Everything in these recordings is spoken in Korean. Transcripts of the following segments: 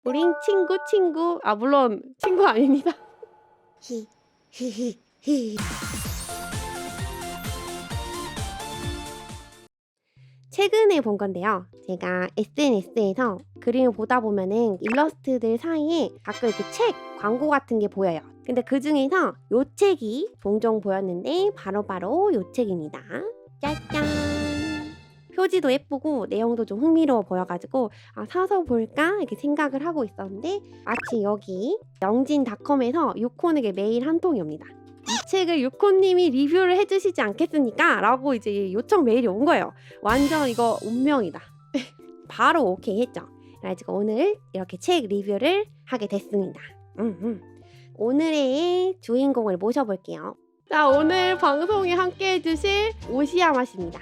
우린 친구. 아, 물론 친구 아닙니다. 히히히히. 최근에 본 건데요. 제가 SNS에서 그림을 보다 보면은 일러스트들 사이에 가끔 이렇게 책 광고 같은 게 보여요. 근데 그 중에서 요 책이 종종 보였는데 바로 요 책입니다. 짜잔! 표지도 예쁘고 내용도 좀 흥미로워 보여가지고 사서 볼까 이렇게 생각을 하고 있었는데 마치 여기 영진닷컴에서 유콘에게 메일 한 통이 옵니다. 이 책을 유코님이 리뷰를 해주시지 않겠습니까? 라고 이제 요청 메일이 온 거예요. 완전 이거 운명이다. 바로 오케이 했죠. 그래가지고 오늘 이렇게 책 리뷰를 하게 됐습니다. 오늘의 주인공을 모셔볼게요. 자, 오늘 방송에 함께 해주실 오시야마 씨입니다.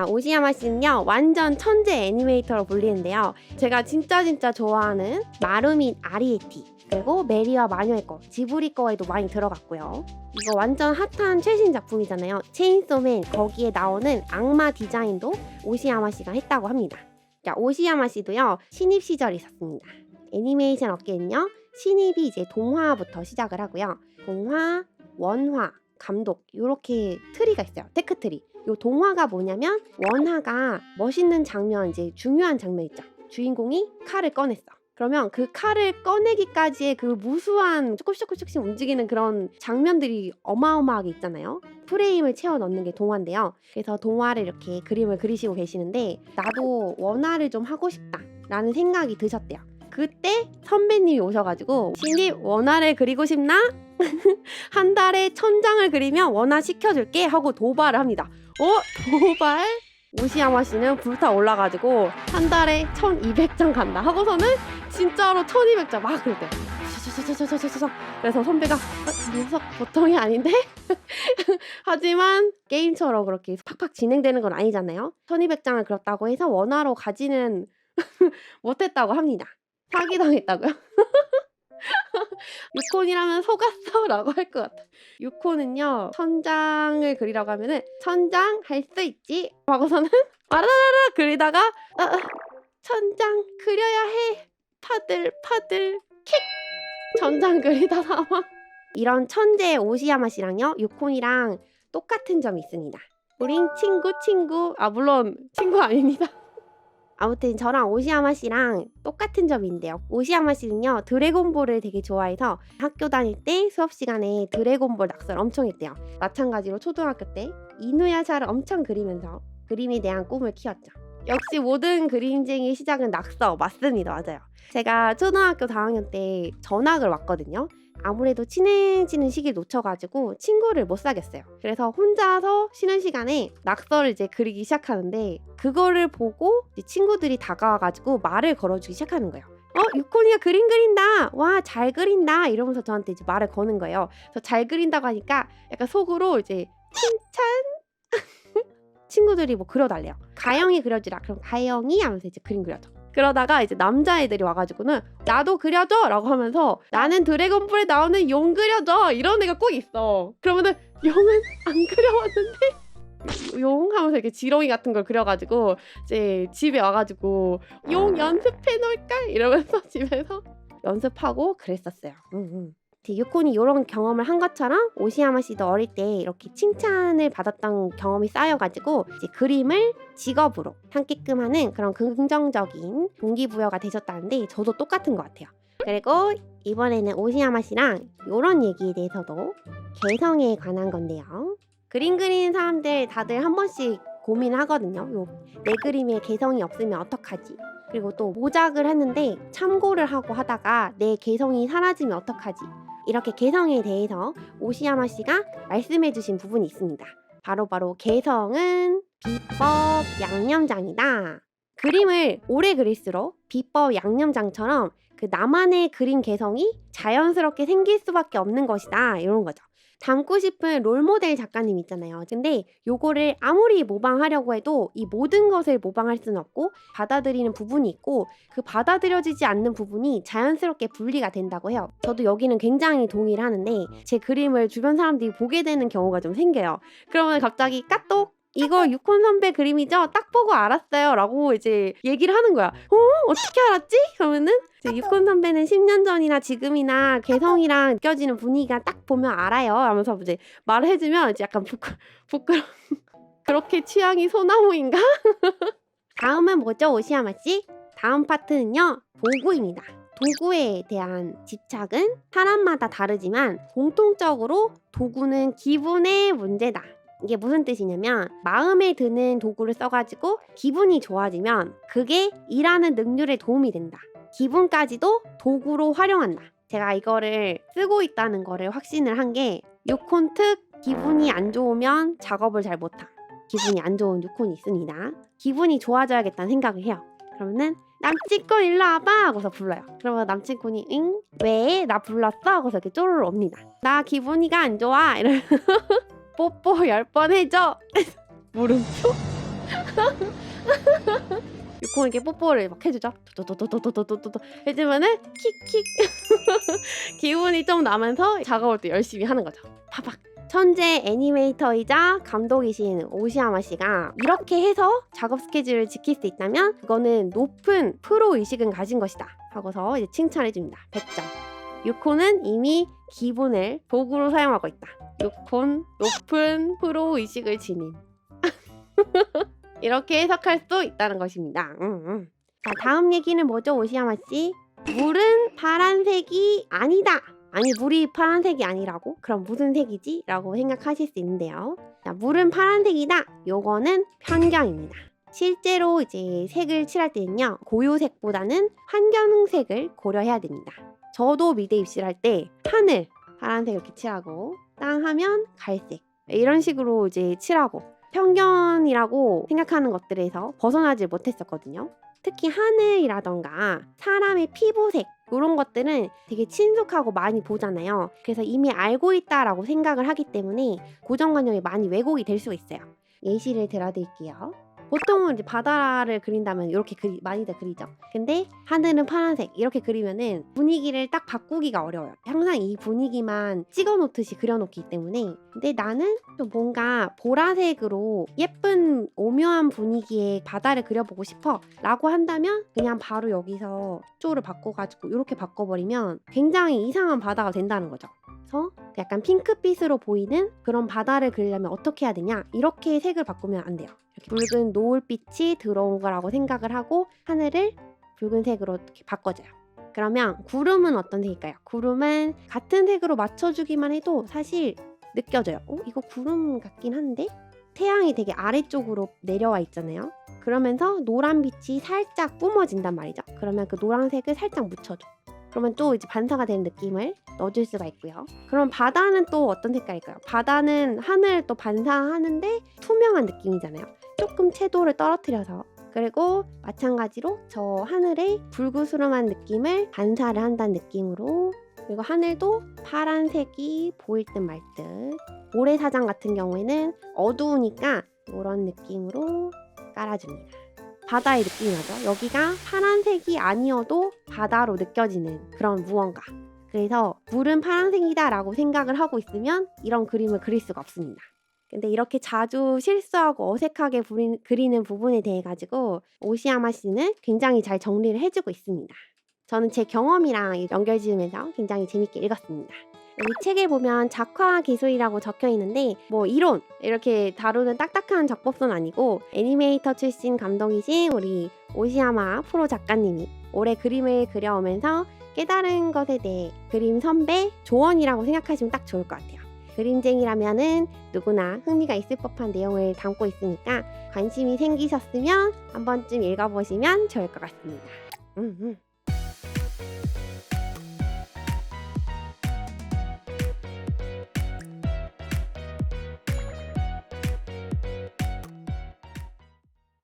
오시야마 씨는요, 완전 천재 애니메이터로 불리는데요. 제가 진짜 좋아하는 마루민 아리에티, 그리고 메리와 마녀의 거, 지브리 거에도 많이 들어갔고요. 이거 완전 핫한 최신 작품이잖아요. 체인소맨, 거기에 나오는 악마 디자인도 오시야마 씨가 했다고 합니다. 자, 오시야마 씨도요, 신입 시절이 있었습니다. 애니메이션 업계는요, 신입이 이제 동화부터 시작을 하고요. 동화, 원화, 감독, 요렇게 트리가 있어요. 테크트리. 요 동화가 뭐냐면 원화가 멋있는 장면, 이제 중요한 장면 있죠. 주인공이 칼을 꺼냈어. 그러면 그 칼을 꺼내기까지의 그 무수한 조금씩 움직이는 그런 장면들이 어마어마하게 있잖아요. 프레임을 채워 넣는 게 동화인데요. 그래서 동화를 이렇게 그림을 그리시고 계시는데 나도 원화를 좀 하고 싶다 라는 생각이 드셨대요. 그때 선배님이 오셔가지고 신입 원화를 그리고 싶나? 한 달에 1000장을 그리면 원화 시켜줄게 하고 도발을 합니다. 도발? 오시야마 씨는 불타 올라가지고 한 달에 1200장 간다 하고서는 진짜로 1200장 막 그럴 때 그래서 선배가 녀석 보통이 아닌데? 하지만 게임처럼 그렇게 팍팍 진행되는 건 아니잖아요. 1200장을 그렸다고 해서 원화로 가지는 못했다고 합니다. 사기당했다고요? 유콘이라면 속았어 라고 할 것 같아. 유콘은요, 1000장을 그리라고 하면은 1000장 할 수 있지 하고서는 와라라라 그리다가 1000장 그려야 해 파들 킥 1000장 그리다 사망. 이런 천재 오시야마 씨랑요, 유콘이랑 똑같은 점이 있습니다. 우린 친구. 아, 물론 친구 아닙니다. 아무튼 저랑 오시야마 씨랑 똑같은 점이 있는데요. 오시야마 씨는요, 드래곤볼을 되게 좋아해서 학교 다닐 때 수업 시간에 드래곤볼 낙서를 엄청 했대요. 마찬가지로 초등학교 때 이누야샤를 엄청 그리면서 그림에 대한 꿈을 키웠죠. 역시 모든 그림쟁이의 시작은 낙서 맞습니다. 맞아요. 제가 초등학교 4학년 때 전학을 왔거든요. 아무래도 친해지는 시기를 놓쳐가지고 친구를 못 사귀었어요. 그래서 혼자서 쉬는 시간에 낙서를 이제 그리기 시작하는데 그거를 보고 친구들이 다가와가지고 말을 걸어주기 시작하는 거예요. 유콘이가 그림 그린다. 와, 잘 그린다. 이러면서 저한테 이제 말을 거는 거예요. 그래서 잘 그린다고 하니까 약간 속으로 이제 칭찬? 친구들이 뭐 그려달래요. 가영이 그려주라. 그럼 가영이 하면서 이제 그림 그려줘. 그러다가 이제 남자애들이 와가지고는 나도 그려줘 라고 하면서 나는 드래곤볼에 나오는 용 그려줘 이런 애가 꼭 있어. 그러면은 용은 안 그려왔는데 용 하면서 이렇게 지렁이 같은 걸 그려가지고 이제 집에 와가지고 용 연습해 놓을까 이러면서 집에서 연습하고 그랬었어요. 유콘이 이런 경험을 한 것처럼 오시야마 씨도 어릴 때 이렇게 칭찬을 받았던 경험이 쌓여가지고 이제 그림을 직업으로 삼게끔 하는 그런 긍정적인 동기부여가 되셨다는데 저도 똑같은 것 같아요. 그리고 이번에는 오시야마 씨랑 이런 얘기에 대해서도 개성에 관한 건데요. 그림 그리는 사람들 다들 한 번씩 고민하거든요. 내 그림에 개성이 없으면 어떡하지? 그리고 또 모작을 했는데 참고를 하고 하다가 내 개성이 사라지면 어떡하지? 이렇게 개성에 대해서 오시야마 씨가 말씀해주신 부분이 있습니다. 바로 개성은 비법 양념장이다. 그림을 오래 그릴수록 비법 양념장처럼 그 나만의 그림 개성이 자연스럽게 생길 수밖에 없는 것이다. 이런 거죠. 닮고 싶은 롤모델 작가님 있잖아요. 근데 요거를 아무리 모방하려고 해도 이 모든 것을 모방할 수는 없고 받아들이는 부분이 있고 그 받아들여지지 않는 부분이 자연스럽게 분리가 된다고 해요. 저도 여기는 굉장히 동의를 하는데 제 그림을 주변 사람들이 보게 되는 경우가 좀 생겨요. 그러면 갑자기 까똑 이거 유콘 선배 그림이죠? 딱 보고 알았어요 라고 이제 얘기를 하는 거야. 어떻게 알았지? 그러면은 이제 유콘 선배는 10년 전이나 지금이나 개성이랑 느껴지는 분위기가 딱 보면 알아요 하면서 이제 말을 해주면 이제 약간 부끄러 그렇게 취향이 소나무인가? 다음은 뭐죠, 오시야마 씨? 다음 파트는요, 도구입니다. 도구에 대한 집착은 사람마다 다르지만 공통적으로 도구는 기분의 문제다. 이게 무슨 뜻이냐면 마음에 드는 도구를 써가지고 기분이 좋아지면 그게 일하는 능률에 도움이 된다. 기분까지도 도구로 활용한다. 제가 이거를 쓰고 있다는 거를 확신을 한 게 유콘 특 기분이 안 좋으면 작업을 잘 못함. 기분이 안 좋은 유콘이 있습니다. 기분이 좋아져야겠다는 생각을 해요. 그러면은 남친꾼 일로 와봐 하고서 불러요. 그러면 남친꾼이 응? 왜? 나 불렀어? 하고서 이렇게 쪼르르 옵니다. 나 기분이가 안 좋아 이러면 뽀뽀 10번 해줘. 물음표. 유콘에게 뽀뽀를 막 해주죠. 도도도도도도도도 해주면은 킥킥 기분이 좀 나면서 작업을 또 열심히 하는 거죠. 파박. 천재 애니메이터이자 감독이신 오시야마 씨가 이렇게 해서 작업 스케줄을 지킬 수 있다면 그거는 높은 프로 의식은 가진 것이다 하고서 이제 칭찬해줍니다. 100점. 유콘은 이미 기분을 도구로 사용하고 있다. 유콘 높은 프로 의식을 지닌. 이렇게 해석할 수 있다는 것입니다. 자, 다음 얘기는 뭐죠, 오시야마 씨? 물은 파란색이 아니다. 아니, 물이 파란색이 아니라고? 그럼 무슨 색이지? 라고 생각하실 수 있는데요. 자, 물은 파란색이다. 요거는 편견입니다. 실제로 이제 색을 칠할 때는요, 고유색보다는 환경색을 고려해야 됩니다. 저도 미대 입시를 할 때 하늘 파란색 이렇게 칠하고 땅 하면 갈색 이런 식으로 이제 칠하고 편견이라고 생각하는 것들에서 벗어나질 못했었거든요. 특히 하늘이라던가 사람의 피부색 이런 것들은 되게 친숙하고 많이 보잖아요. 그래서 이미 알고 있다라고 생각을 하기 때문에 고정관념이 많이 왜곡이 될 수가 있어요. 예시를 들어드릴게요. 보통은 이제 바다를 그린다면 이렇게 많이들 그리죠. 근데 하늘은 파란색 이렇게 그리면은 분위기를 딱 바꾸기가 어려워요. 항상 이 분위기만 찍어놓듯이 그려놓기 때문에. 근데 나는 좀 뭔가 보라색으로 예쁜 오묘한 분위기의 바다를 그려보고 싶어 라고 한다면 그냥 바로 여기서 초를 바꿔가지고 이렇게 바꿔버리면 굉장히 이상한 바다가 된다는 거죠. 그래서 약간 핑크빛으로 보이는 그런 바다를 그리려면 어떻게 해야 되냐? 이렇게 색을 바꾸면 안 돼요. 이렇게 붉은 노을빛이 들어온 거라고 생각을 하고 하늘을 붉은색으로 이렇게 바꿔줘요. 그러면 구름은 어떤 색일까요? 구름은 같은 색으로 맞춰주기만 해도 사실 느껴져요. 이거 구름 같긴 한데? 태양이 되게 아래쪽으로 내려와 있잖아요. 그러면서 노란빛이 살짝 뿜어진단 말이죠. 그러면 그 노란색을 살짝 묻혀줘. 그러면 또 이제 반사가 되는 느낌을 넣어줄 수가 있고요. 그럼 바다는 또 어떤 색깔일까요? 바다는 하늘 또 반사하는데 투명한 느낌이잖아요. 조금 채도를 떨어뜨려서. 그리고 마찬가지로 저 하늘의 불그스름한 느낌을 반사를 한다는 느낌으로. 그리고 하늘도 파란색이 보일 듯 말 듯. 모래사장 같은 경우에는 어두우니까 이런 느낌으로 깔아줍니다. 바다의 느낌이 나죠. 여기가 파란색이 아니어도 바다로 느껴지는 그런 무언가. 그래서 물은 파란색이다 라고 생각을 하고 있으면 이런 그림을 그릴 수가 없습니다. 근데 이렇게 자주 실수하고 어색하게 그리는 부분에 대해 가지고 오시야마 씨는 굉장히 잘 정리를 해주고 있습니다. 저는 제 경험이랑 연결 지으면서 굉장히 재밌게 읽었습니다. 이 책에 보면 작화 기술이라고 적혀 있는데 뭐 이론 이렇게 다루는 딱딱한 작법서는 아니고 애니메이터 출신 감독이신 우리 오시야마 프로 작가님이 올해 그림을 그려오면서 깨달은 것에 대해 그림 선배 조언이라고 생각하시면 딱 좋을 것 같아요. 그림쟁이라면은 누구나 흥미가 있을 법한 내용을 담고 있으니까 관심이 생기셨으면 한 번쯤 읽어보시면 좋을 것 같습니다.